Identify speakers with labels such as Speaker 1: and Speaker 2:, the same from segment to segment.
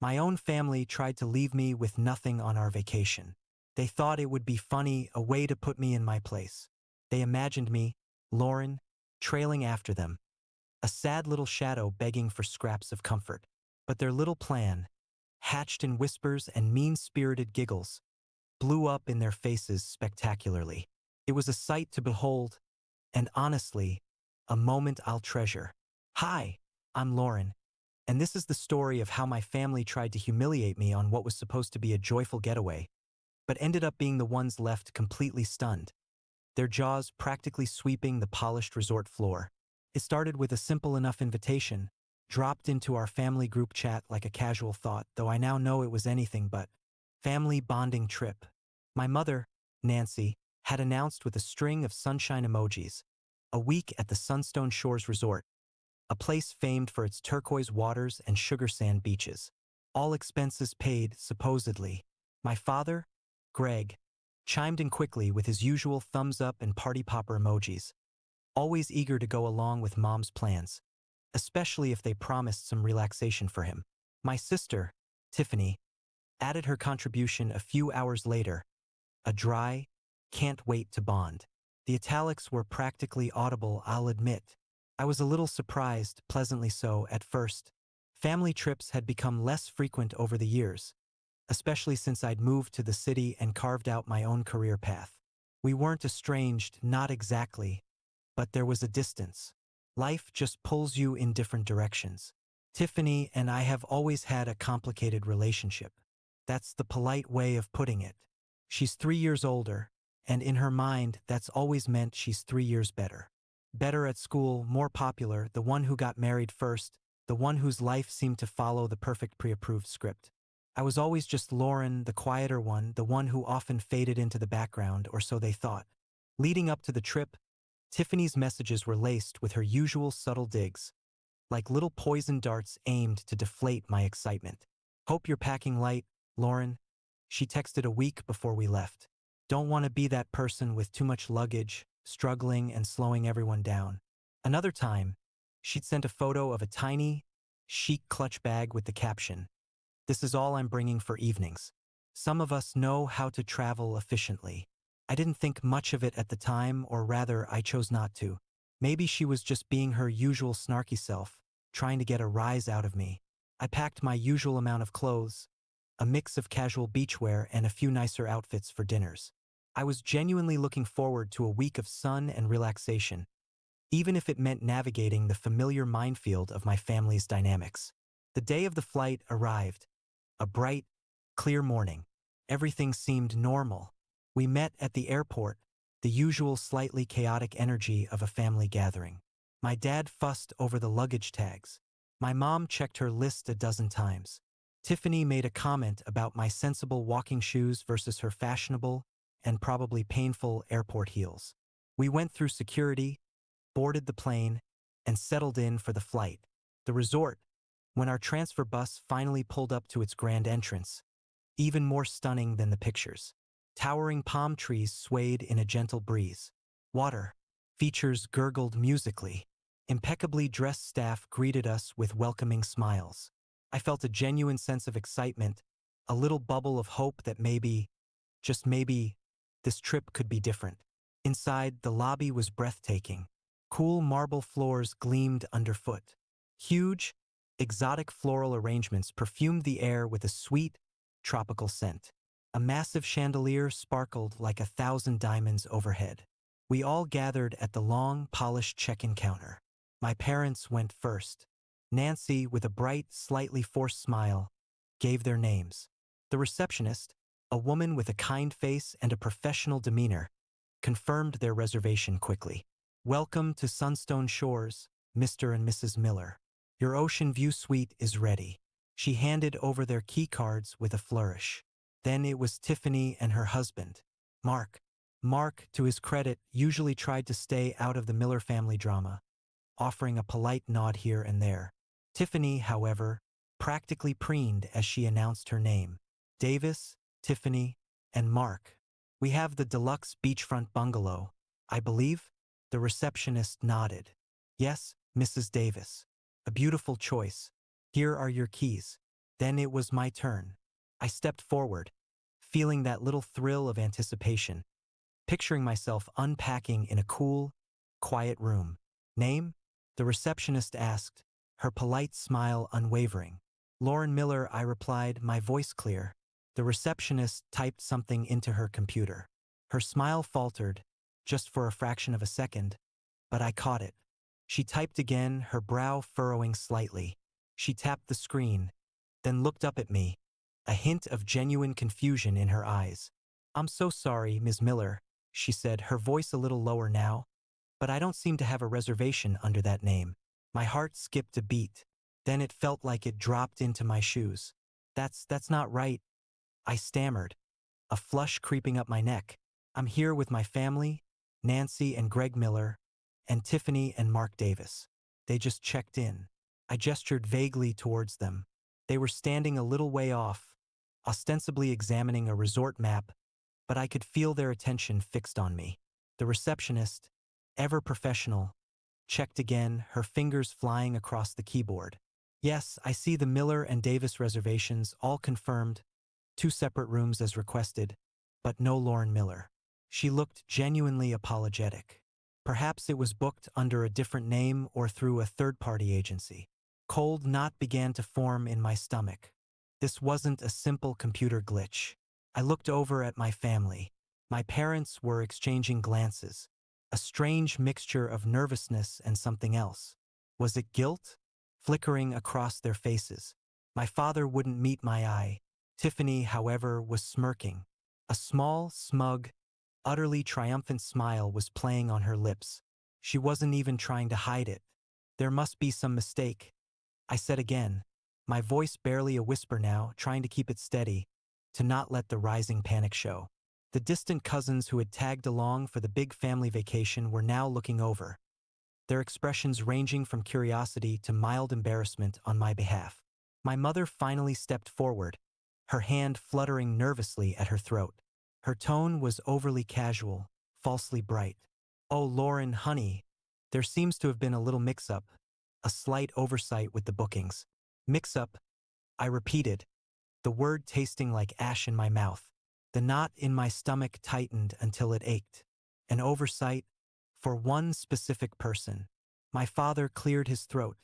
Speaker 1: My own family tried to leave me with nothing on our vacation. They thought it would be funny, a way to put me in my place. They imagined me, Lauren, trailing after them, a sad little shadow begging for scraps of comfort. But their little plan, hatched in whispers and mean-spirited giggles, blew up in their faces spectacularly. It was a sight to behold, and honestly, a moment I'll treasure. Hi, I'm Lauren, and this is the story of how my family tried to humiliate me on what was supposed to be a joyful getaway, but ended up being the ones left completely stunned, their jaws practically sweeping the polished resort floor. It started with a simple enough invitation, dropped into our family group chat like a casual thought, though I now know it was anything but family bonding trip. My mother, Nancy, had announced with a string of sunshine emojis, a week at the Sunstone Shores Resort, a place famed for its turquoise waters and sugar sand beaches. All expenses paid, supposedly. My father, Greg, chimed in quickly with his usual thumbs up and party popper emojis, always eager to go along with Mom's plans, especially if they promised some relaxation for him. My sister, Tiffany, added her contribution a few hours later, a dry, "Can't wait to bond." The italics were practically audible, I'll admit. I was a little surprised, pleasantly so, at first. Family trips had become less frequent over the years, especially since I'd moved to the city and carved out my own career path. We weren't estranged, not exactly, but there was a distance. Life just pulls you in different directions. Tiffany and I have always had a complicated relationship. That's the polite way of putting it. She's 3 years older, and in her mind, that's always meant she's 3 years better. Better at school, more popular, the one who got married first, the one whose life seemed to follow the perfect pre-approved script. I was always just Lauren, the quieter one, the one who often faded into the background, or so they thought. Leading up to the trip, Tiffany's messages were laced with her usual subtle digs, like little poison darts aimed to deflate my excitement. "Hope you're packing light, Lauren," she texted a week before we left. "Don't want to be that person with too much luggage, struggling and slowing everyone down." Another time, she'd sent a photo of a tiny, chic clutch bag with the caption, "This is all I'm bringing for evenings." Some of us know how to travel efficiently. I didn't think much of it at the time, or rather, I chose not to. Maybe she was just being her usual snarky self, trying to get a rise out of me. I packed my usual amount of clothes, a mix of casual beachwear and a few nicer outfits for dinners. I was genuinely looking forward to a week of sun and relaxation, even if it meant navigating the familiar minefield of my family's dynamics. The day of the flight arrived, a bright, clear morning. Everything seemed normal. We met at the airport, the usual slightly chaotic energy of a family gathering. My dad fussed over the luggage tags. My mom checked her list a dozen times. Tiffany made a comment about my sensible walking shoes versus her fashionable and probably painful airport heels. We went through security, boarded the plane, and settled in for the flight. The resort, when our transfer bus finally pulled up to its grand entrance, even more stunning than the pictures. Towering palm trees swayed in a gentle breeze. Water features gurgled musically. Impeccably dressed staff greeted us with welcoming smiles. I felt a genuine sense of excitement, a little bubble of hope that maybe, just maybe, this trip could be different. Inside, the lobby was breathtaking. Cool marble floors gleamed underfoot. Huge, exotic floral arrangements perfumed the air with a sweet, tropical scent. A massive chandelier sparkled like 1,000 diamonds overhead. We all gathered at the long, polished check-in counter. My parents went first. Nancy, with a bright, slightly forced smile, gave their names. The receptionist, a woman with a kind face and a professional demeanor, confirmed their reservation quickly. "Welcome to Sunstone Shores, Mr. and Mrs. Miller. Your ocean view suite is ready." She handed over their key cards with a flourish. Then it was Tiffany and her husband, Mark. Mark, to his credit, usually tried to stay out of the Miller family drama, offering a polite nod here and there. Tiffany, however, practically preened as she announced her name. "Davis, Tiffany, and Mark. We have the deluxe beachfront bungalow, I believe?" The receptionist nodded. "Yes, Mrs. Davis. A beautiful choice. Here are your keys." Then it was my turn. I stepped forward, feeling that little thrill of anticipation, picturing myself unpacking in a cool, quiet room. Name? The receptionist asked, her polite smile unwavering. Lauren Miller, I replied, my voice clear. The receptionist typed something into her computer. Her smile faltered, just for a fraction of a second, but I caught it. She typed again, her brow furrowing slightly. She tapped the screen, then looked up at me, a hint of genuine confusion in her eyes. I'm so sorry, Ms. Miller, she said, her voice a little lower now, but I don't seem to have a reservation under that name. My heart skipped a beat. Then it felt like it dropped into my shoes. That's not right, I stammered, a flush creeping up my neck. I'm here with my family, Nancy and Greg Miller, and Tiffany and Mark Davis. They just checked in. I gestured vaguely towards them. They were standing a little way off, ostensibly examining a resort map, but I could feel their attention fixed on me. The receptionist, ever professional, checked again, her fingers flying across the keyboard. Yes, I see the Miller and Davis reservations all confirmed, 2 separate rooms as requested, but no Lauren Miller. She looked genuinely apologetic. Perhaps it was booked under a different name or through a third-party agency. Cold knot began to form in my stomach. This wasn't a simple computer glitch. I looked over at my family. My parents were exchanging glances, a strange mixture of nervousness and something else. Was it guilt? Flickering across their faces. My father wouldn't meet my eye. Tiffany, however, was smirking. A small, smug, utterly triumphant smile was playing on her lips. She wasn't even trying to hide it. There must be some mistake, I said again, my voice barely a whisper now, trying to keep it steady, to not let the rising panic show. The distant cousins who had tagged along for the big family vacation were now looking over, their expressions ranging from curiosity to mild embarrassment on my behalf. My mother finally stepped forward, her hand fluttering nervously at her throat. Her tone was overly casual, falsely bright. Oh, Lauren, honey, there seems to have been a little mix-up, a slight oversight with the bookings. Mix-up, I repeated, the word tasting like ash in my mouth. The knot in my stomach tightened until it ached. An oversight for one specific person. My father cleared his throat,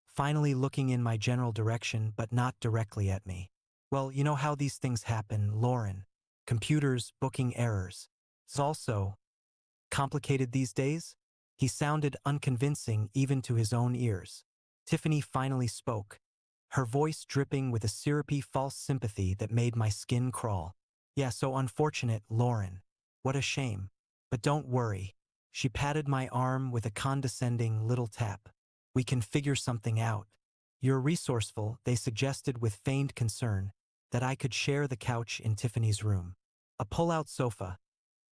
Speaker 1: finally looking in my general direction but not directly at me. Well, you know how these things happen, Lauren. Computers, booking errors. It's also complicated these days? He sounded unconvincing even to his own ears. Tiffany finally spoke, her voice dripping with a syrupy false sympathy that made my skin crawl. Yeah, so unfortunate, Lauren. What a shame. But don't worry. She patted my arm with a condescending little tap. We can figure something out. You're resourceful, they suggested with feigned concern, that I could share the couch in Tiffany's room. A pull-out sofa,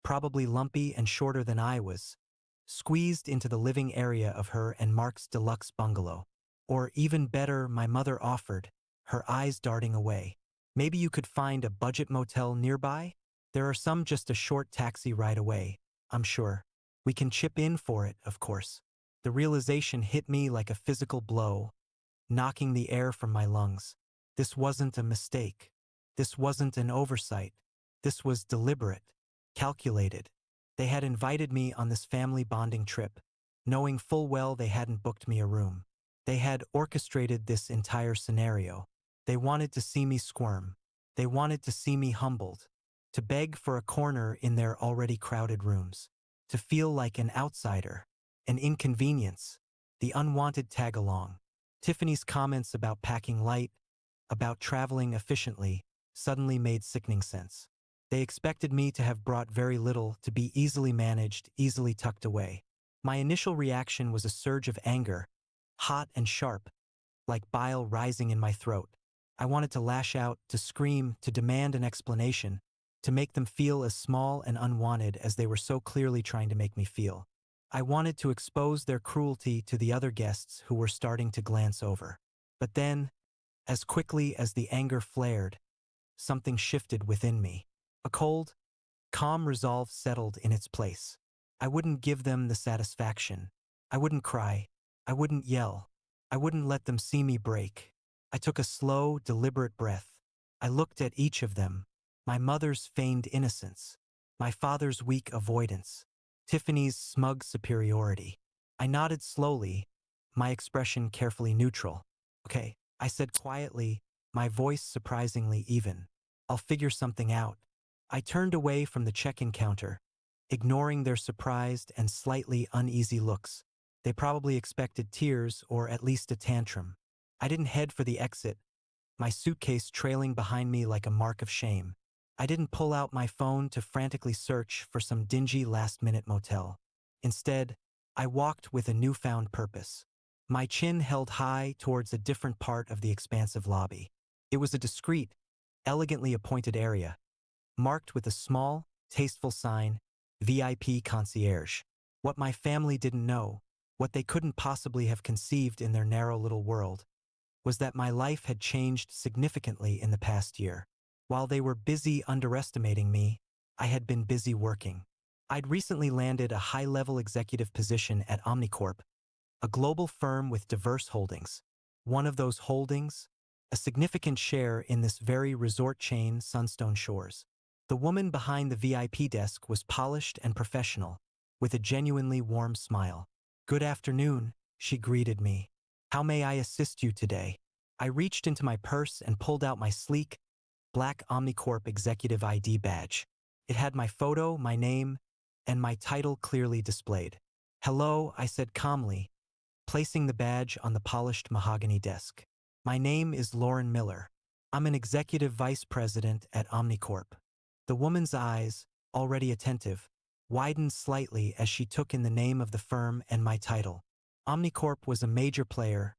Speaker 1: probably lumpy and shorter than I was, squeezed into the living area of her and Mark's deluxe bungalow. Or even better, my mother offered, her eyes darting away. Maybe you could find a budget motel nearby? There are some just a short taxi ride away, I'm sure. We can chip in for it, of course. The realization hit me like a physical blow, knocking the air from my lungs. This wasn't a mistake. This wasn't an oversight. This was deliberate, calculated. They had invited me on this family bonding trip, knowing full well they hadn't booked me a room. They had orchestrated this entire scenario. They wanted to see me squirm. They wanted to see me humbled, to beg for a corner in their already crowded rooms, to feel like an outsider, an inconvenience, the unwanted tag-along. Tiffany's comments about packing light, about traveling efficiently, suddenly made sickening sense. They expected me to have brought very little, to be easily managed, easily tucked away. My initial reaction was a surge of anger, hot and sharp, like bile rising in my throat. I wanted to lash out, to scream, to demand an explanation, to make them feel as small and unwanted as they were so clearly trying to make me feel. I wanted to expose their cruelty to the other guests who were starting to glance over. But then, as quickly as the anger flared, something shifted within me. A cold, calm resolve settled in its place. I wouldn't give them the satisfaction. I wouldn't cry. I wouldn't yell. I wouldn't let them see me break. I took a slow, deliberate breath. I looked at each of them. My mother's feigned innocence. My father's weak avoidance. Tiffany's smug superiority. I nodded slowly, my expression carefully neutral. Okay, I said quietly, my voice surprisingly even. I'll figure something out. I turned away from the check-in counter, ignoring their surprised and slightly uneasy looks. They probably expected tears or at least a tantrum. I didn't head for the exit, my suitcase trailing behind me like a mark of shame. I didn't pull out my phone to frantically search for some dingy last-minute motel. Instead, I walked with a newfound purpose. My chin held high towards a different part of the expansive lobby. It was a discreet, elegantly appointed area, marked with a small, tasteful sign, VIP Concierge. What my family didn't know, what they couldn't possibly have conceived in their narrow little world, was that my life had changed significantly in the past year. While they were busy underestimating me, I had been busy working. I'd recently landed a high-level executive position at Omnicorp, a global firm with diverse holdings. One of those holdings, a significant share in this very resort chain, Sunstone Shores. The woman behind the VIP desk was polished and professional, with a genuinely warm smile. "Good afternoon," she greeted me. "How may I assist you today?" I reached into my purse and pulled out my sleek, black Omnicorp Executive ID badge. It had my photo, my name, and my title clearly displayed. "Hello," I said calmly, placing the badge on the polished mahogany desk. "My name is Lauren Miller. I'm an executive vice president at Omnicorp." The woman's eyes, already attentive, widened slightly as she took in the name of the firm and my title. Omnicorp was a major player,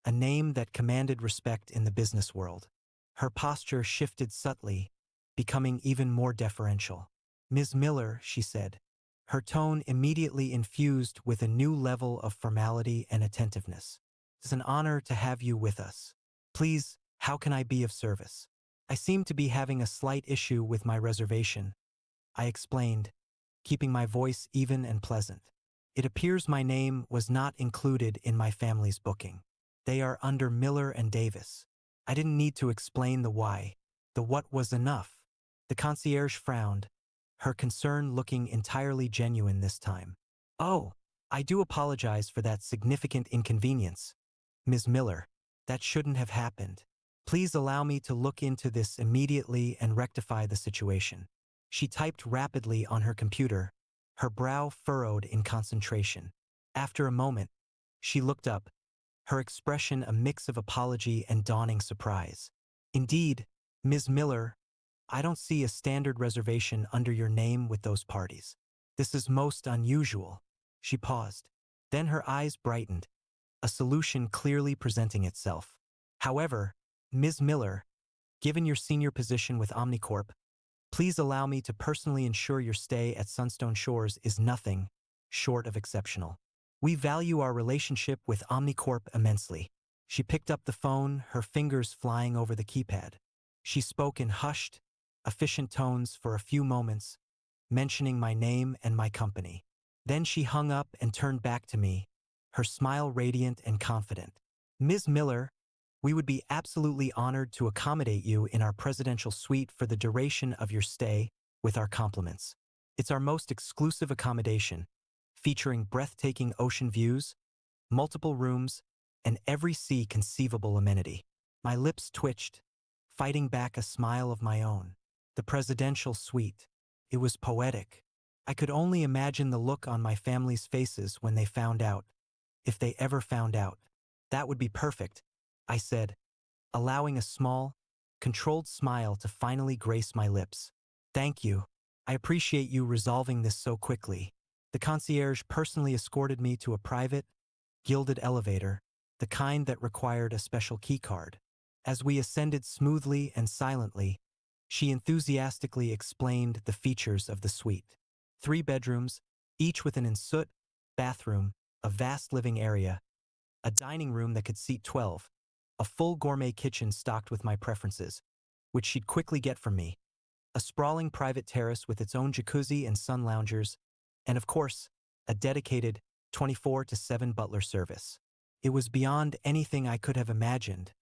Speaker 1: a name that commanded respect in the business world. Her posture shifted subtly, becoming even more deferential. "Ms. Miller," she said, her tone immediately infused with a new level of formality and attentiveness. "It's an honor to have you with us. Please, how can I be of service?" "I seem to be having a slight issue with my reservation," I explained, keeping my voice even and pleasant. "It appears my name was not included in my family's booking. They are under Miller and Davis." I didn't need to explain the why. The what was enough. The concierge frowned, her concern looking entirely genuine this time. "Oh, I do apologize for that significant inconvenience, Ms. Miller. That shouldn't have happened. Please allow me to look into this immediately and rectify the situation." She typed rapidly on her computer, her brow furrowed in concentration. After a moment, she looked up, her expression a mix of apology and dawning surprise. "Indeed, Ms. Miller, I don't see a standard reservation under your name with those parties. This is most unusual." She paused. Then her eyes brightened, a solution clearly presenting itself. "However, Ms. Miller, given your senior position with Omnicorp, please allow me to personally ensure your stay at Sunstone Shores is nothing short of exceptional. We value our relationship with Omnicorp immensely." She picked up the phone, her fingers flying over the keypad. She spoke in hushed, efficient tones for a few moments, mentioning my name and my company. Then she hung up and turned back to me, her smile radiant and confident. "Ms. Miller, we would be absolutely honored to accommodate you in our presidential suite for the duration of your stay, with our compliments. It's our most exclusive accommodation, featuring breathtaking ocean views, multiple rooms, and every sea conceivable amenity." My lips twitched, fighting back a smile of my own. The presidential suite. It was poetic. I could only imagine the look on my family's faces when they found out, if they ever found out. "That would be perfect," I said, allowing a small, controlled smile to finally grace my lips. "Thank you. I appreciate you resolving this so quickly." The concierge personally escorted me to a private, gilded elevator, the kind that required a special keycard. As we ascended smoothly and silently, she enthusiastically explained the features of the suite. 3 bedrooms, each with an ensuite, bathroom, a vast living area, a dining room that could seat 12, a full gourmet kitchen stocked with my preferences, which she'd quickly get from me, a sprawling private terrace with its own jacuzzi and sun loungers, and of course, a dedicated 24/7 butler service. It was beyond anything I could have imagined,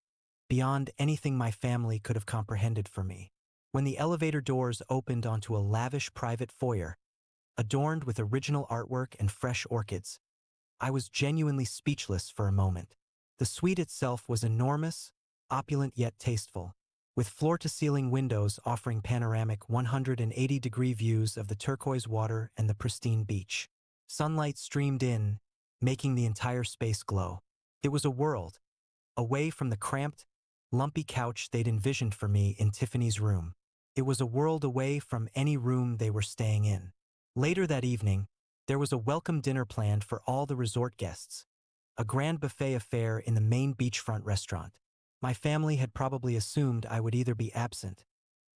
Speaker 1: beyond anything my family could have comprehended for me. When the elevator doors opened onto a lavish private foyer, adorned with original artwork and fresh orchids, I was genuinely speechless for a moment. The suite itself was enormous, opulent yet tasteful, with floor-to-ceiling windows offering panoramic 180-degree views of the turquoise water and the pristine beach. Sunlight streamed in, making the entire space glow. It was a world, away from the cramped, lumpy couch they'd envisioned for me in Tiffany's room. It was a world away from any room they were staying in. Later that evening, there was a welcome dinner planned for all the resort guests, a grand buffet affair in the main beachfront restaurant. My family had probably assumed I would either be absent,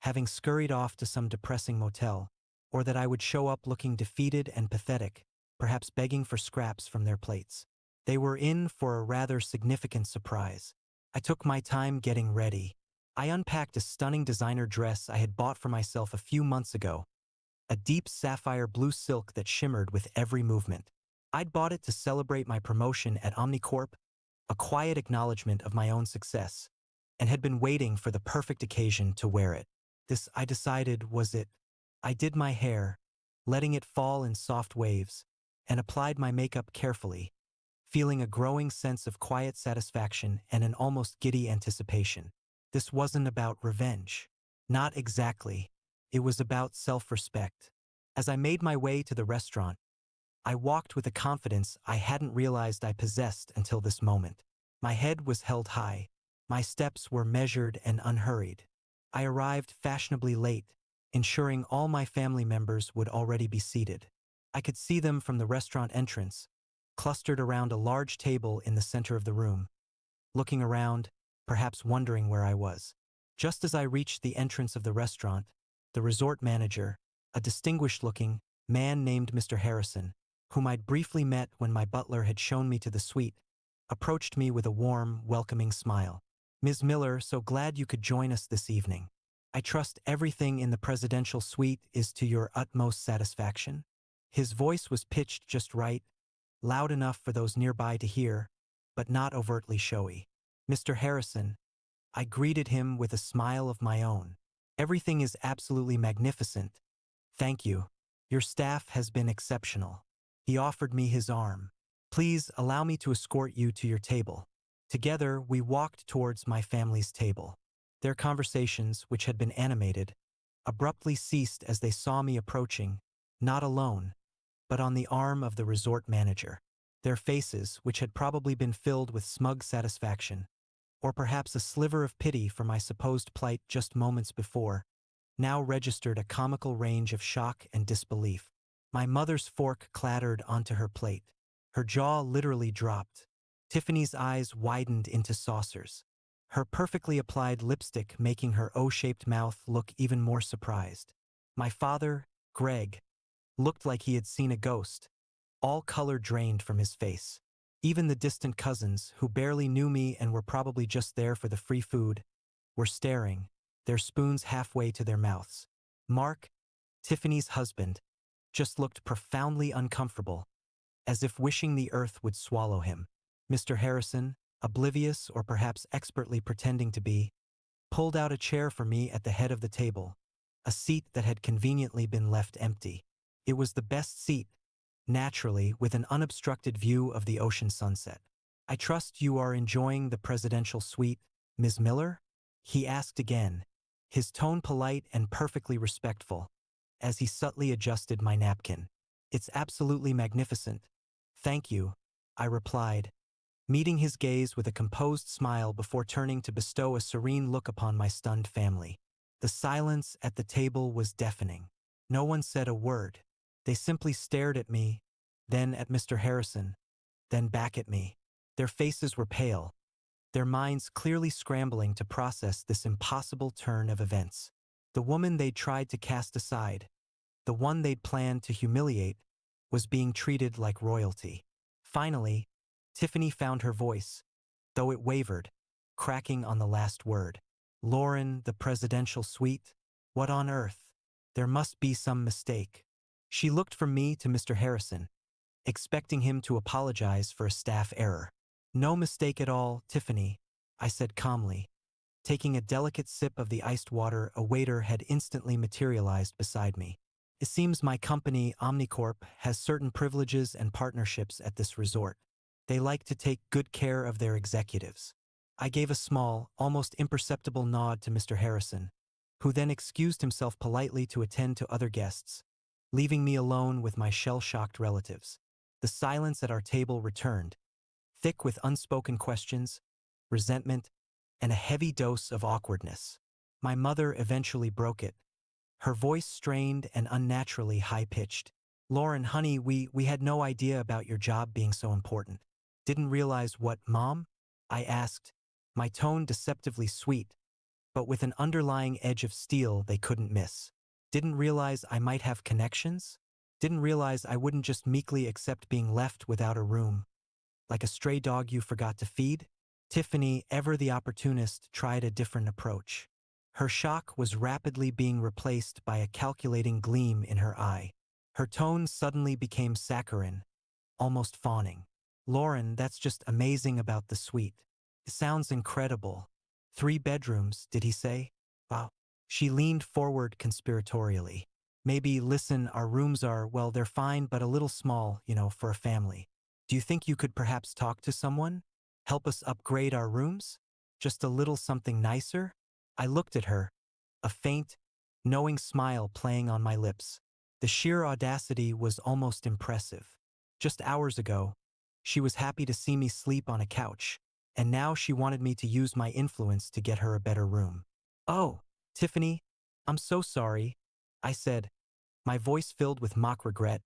Speaker 1: having scurried off to some depressing motel, or that I would show up looking defeated and pathetic, perhaps begging for scraps from their plates. They were in for a rather significant surprise. I took my time getting ready. I unpacked a stunning designer dress I had bought for myself a few months ago, a deep sapphire blue silk that shimmered with every movement. I'd bought it to celebrate my promotion at Omnicorp, a quiet acknowledgement of my own success, and had been waiting for the perfect occasion to wear it. This, I decided, was it. I did my hair, letting it fall in soft waves, and applied my makeup carefully, feeling a growing sense of quiet satisfaction and an almost giddy anticipation. This wasn't about revenge. Not exactly. It was about self-respect. As I made my way to the restaurant, I walked with a confidence I hadn't realized I possessed until this moment. My head was held high. My steps were measured and unhurried. I arrived fashionably late, ensuring all my family members would already be seated. I could see them from the restaurant entrance, clustered around a large table in the center of the room, looking around, perhaps wondering where I was. Just as I reached the entrance of the restaurant, the resort manager, a distinguished-looking man named Mr. Harrison, whom I'd briefly met when my butler had shown me to the suite, approached me with a warm, welcoming smile. "Ms. Miller, so glad you could join us this evening. I trust everything in the presidential suite is to your utmost satisfaction." His voice was pitched just right, loud enough for those nearby to hear, but not overtly showy. "Mr. Harrison," I greeted him with a smile of my own. "Everything is absolutely magnificent. Thank you. Your staff has been exceptional." He offered me his arm. "Please allow me to escort you to your table." Together, we walked towards my family's table. Their conversations, which had been animated, abruptly ceased as they saw me approaching, not alone, but on the arm of the resort manager. Their faces, which had probably been filled with smug satisfaction, or perhaps a sliver of pity for my supposed plight just moments before, now registered a comical range of shock and disbelief. My mother's fork clattered onto her plate. Her jaw literally dropped. Tiffany's eyes widened into saucers, her perfectly applied lipstick making her O-shaped mouth look even more surprised. My father, Greg, looked like he had seen a ghost. All color drained from his face. Even the distant cousins, who barely knew me and were probably just there for the free food, were staring, their spoons halfway to their mouths. Mark, Tiffany's husband, just looked profoundly uncomfortable, as if wishing the earth would swallow him. Mr. Harrison, oblivious or perhaps expertly pretending to be, pulled out a chair for me at the head of the table, a seat that had conveniently been left empty. It was the best seat, naturally, with an unobstructed view of the ocean sunset. "I trust you are enjoying the presidential suite, Ms. Miller?" he asked again, his tone polite and perfectly respectful, as he subtly adjusted my napkin. "It's absolutely magnificent. Thank you," I replied, meeting his gaze with a composed smile before turning to bestow a serene look upon my stunned family. The silence at the table was deafening. No one said a word. They simply stared at me, then at Mr. Harrison, then back at me. Their faces were pale, their minds clearly scrambling to process this impossible turn of events. The woman they'd tried to cast aside, the one they'd planned to humiliate, was being treated like royalty. Finally, Tiffany found her voice, though it wavered, cracking on the last word. "Lauren, the presidential suite? What on earth? There must be some mistake." She looked from me to Mr. Harrison, expecting him to apologize for a staff error. "No mistake at all, Tiffany," I said calmly. Taking a delicate sip of the iced water, a waiter had instantly materialized beside me. It seems my company, Omnicorp, has certain privileges and partnerships at this resort. They like to take good care of their executives. I gave a small, almost imperceptible nod to Mr. Harrison, who then excused himself politely to attend to other guests, leaving me alone with my shell-shocked relatives. The silence at our table returned, thick with unspoken questions, resentment, and a heavy dose of awkwardness. My mother eventually broke it, her voice strained and unnaturally high-pitched. "Lauren, honey, we had no idea about your job being so important. Didn't realize what, Mom?" I asked, my tone deceptively sweet, but with an underlying edge of steel they couldn't miss. Didn't realize I might have connections? Didn't realize I wouldn't just meekly accept being left without a room, like a stray dog you forgot to feed? Tiffany, ever the opportunist, tried a different approach. Her shock was rapidly being replaced by a calculating gleam in her eye. Her tone suddenly became saccharine, almost fawning. "Lauren, that's just amazing about the suite. It sounds incredible. 3 bedrooms, did he say? Wow." She leaned forward conspiratorially. "Maybe, listen, our rooms are, well, they're fine but a little small, for a family. Do you think you could perhaps talk to someone? Help us upgrade our rooms? Just a little something nicer?" I looked at her, a faint, knowing smile playing on my lips. The sheer audacity was almost impressive. Just hours ago, she was happy to see me sleep on a couch, and now she wanted me to use my influence to get her a better room. "Oh, Tiffany, I'm so sorry," I said, my voice filled with mock regret,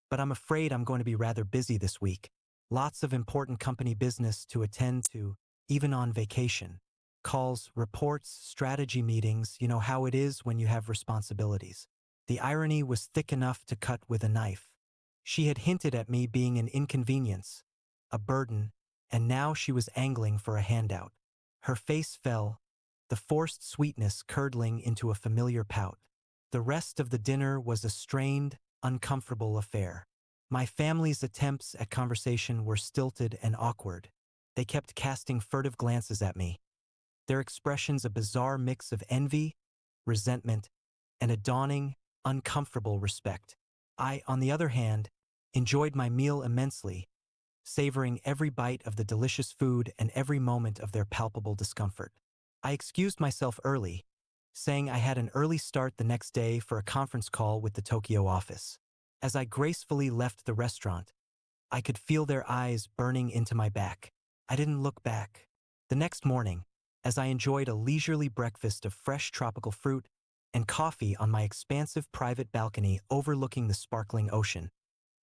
Speaker 1: "but I'm afraid I'm going to be rather busy this week. Lots of important company business to attend to, even on vacation. Calls, reports, strategy meetings, you know how it is when you have responsibilities." The irony was thick enough to cut with a knife. She had hinted at me being an inconvenience, a burden, and now she was angling for a handout. Her face fell, the forced sweetness curdling into a familiar pout. The rest of the dinner was a strained, uncomfortable affair. My family's attempts at conversation were stilted and awkward. They kept casting furtive glances at me, their expressions a bizarre mix of envy, resentment, and a dawning, uncomfortable respect. I, on the other hand, enjoyed my meal immensely, savoring every bite of the delicious food and every moment of their palpable discomfort. I excused myself early, saying I had an early start the next day for a conference call with the Tokyo office. As I gracefully left the restaurant, I could feel their eyes burning into my back. I didn't look back. The next morning, as I enjoyed a leisurely breakfast of fresh tropical fruit and coffee on my expansive private balcony overlooking the sparkling ocean,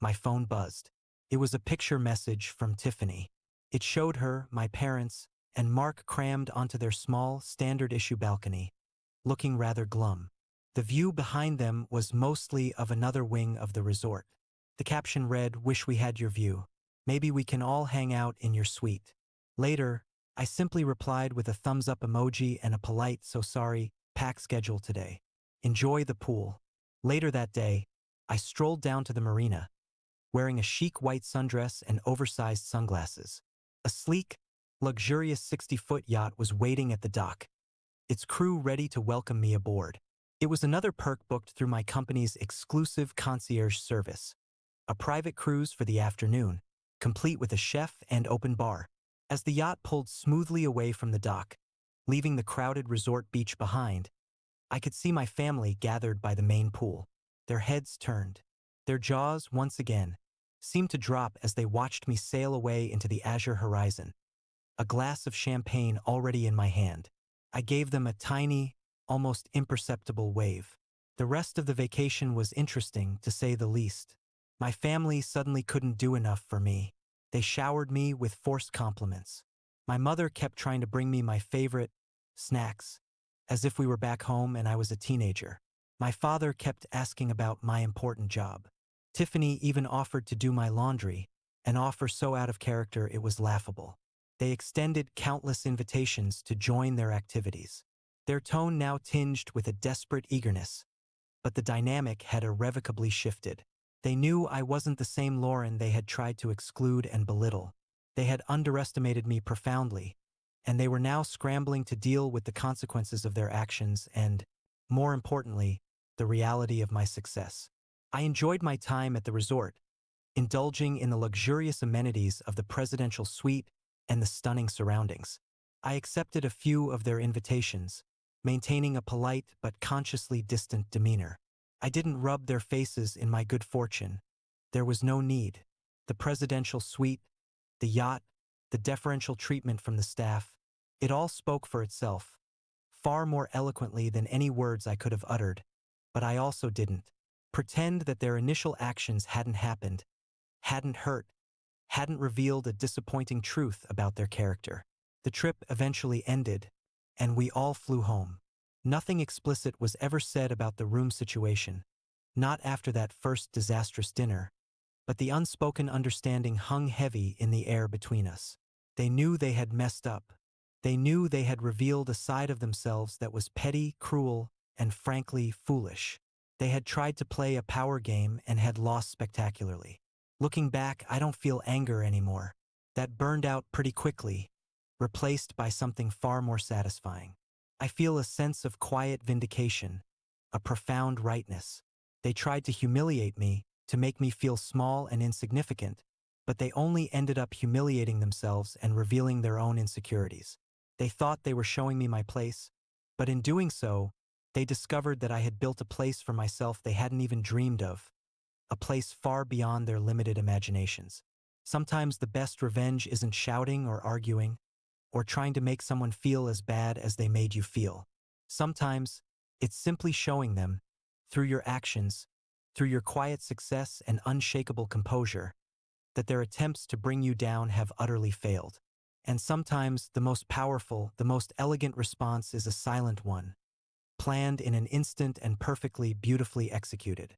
Speaker 1: my phone buzzed. It was a picture message from Tiffany. It showed her, my parents, and Mark crammed onto their small, standard-issue balcony, looking rather glum. The view behind them was mostly of another wing of the resort. The caption read, "Wish we had your view. Maybe we can all hang out in your suite." Later, I simply replied with a thumbs-up emoji and a polite, "So sorry, pack schedule today. Enjoy the pool." Later that day, I strolled down to the marina, wearing a chic white sundress and oversized sunglasses. A sleek, luxurious 60-foot yacht was waiting at the dock, its crew ready to welcome me aboard. It was another perk booked through my company's exclusive concierge service, a private cruise for the afternoon, complete with a chef and open bar. As the yacht pulled smoothly away from the dock, leaving the crowded resort beach behind, I could see my family gathered by the main pool. Their heads turned. Their jaws, once again, seemed to drop as they watched me sail away into the azure horizon, a glass of champagne already in my hand. I gave them a tiny, almost imperceptible wave. The rest of the vacation was interesting, to say the least. My family suddenly couldn't do enough for me. They showered me with forced compliments. My mother kept trying to bring me my favorite snacks, as if we were back home and I was a teenager. My father kept asking about my important job. Tiffany even offered to do my laundry, an offer so out of character it was laughable. They extended countless invitations to join their activities, their tone now tinged with a desperate eagerness. But the dynamic had irrevocably shifted. They knew I wasn't the same Lauren they had tried to exclude and belittle. They had underestimated me profoundly, and they were now scrambling to deal with the consequences of their actions and, more importantly, the reality of my success. I enjoyed my time at the resort, indulging in the luxurious amenities of the presidential suite and the stunning surroundings. I accepted a few of their invitations, maintaining a polite but consciously distant demeanor. I didn't rub their faces in my good fortune. There was no need. The presidential suite, the yacht, the deferential treatment from the staff, it all spoke for itself, far more eloquently than any words I could have uttered. But I also didn't. Pretend that their initial actions hadn't happened, hadn't hurt, hadn't revealed a disappointing truth about their character. The trip eventually ended, and we all flew home. Nothing explicit was ever said about the room situation, not after that first disastrous dinner, but the unspoken understanding hung heavy in the air between us. They knew they had messed up. They knew they had revealed a side of themselves that was petty, cruel, and frankly foolish. They had tried to play a power game and had lost spectacularly. Looking back, I don't feel anger anymore. That burned out pretty quickly, replaced by something far more satisfying. I feel a sense of quiet vindication, a profound rightness. They tried to humiliate me, to make me feel small and insignificant, but they only ended up humiliating themselves and revealing their own insecurities. They thought they were showing me my place, but in doing so, they discovered that I had built a place for myself they hadn't even dreamed of, a place far beyond their limited imaginations. Sometimes the best revenge isn't shouting or arguing, or trying to make someone feel as bad as they made you feel. Sometimes, it's simply showing them, through your actions, through your quiet success and unshakable composure, that their attempts to bring you down have utterly failed. And sometimes the most powerful, the most elegant response is a silent one, planned in an instant and perfectly, beautifully executed.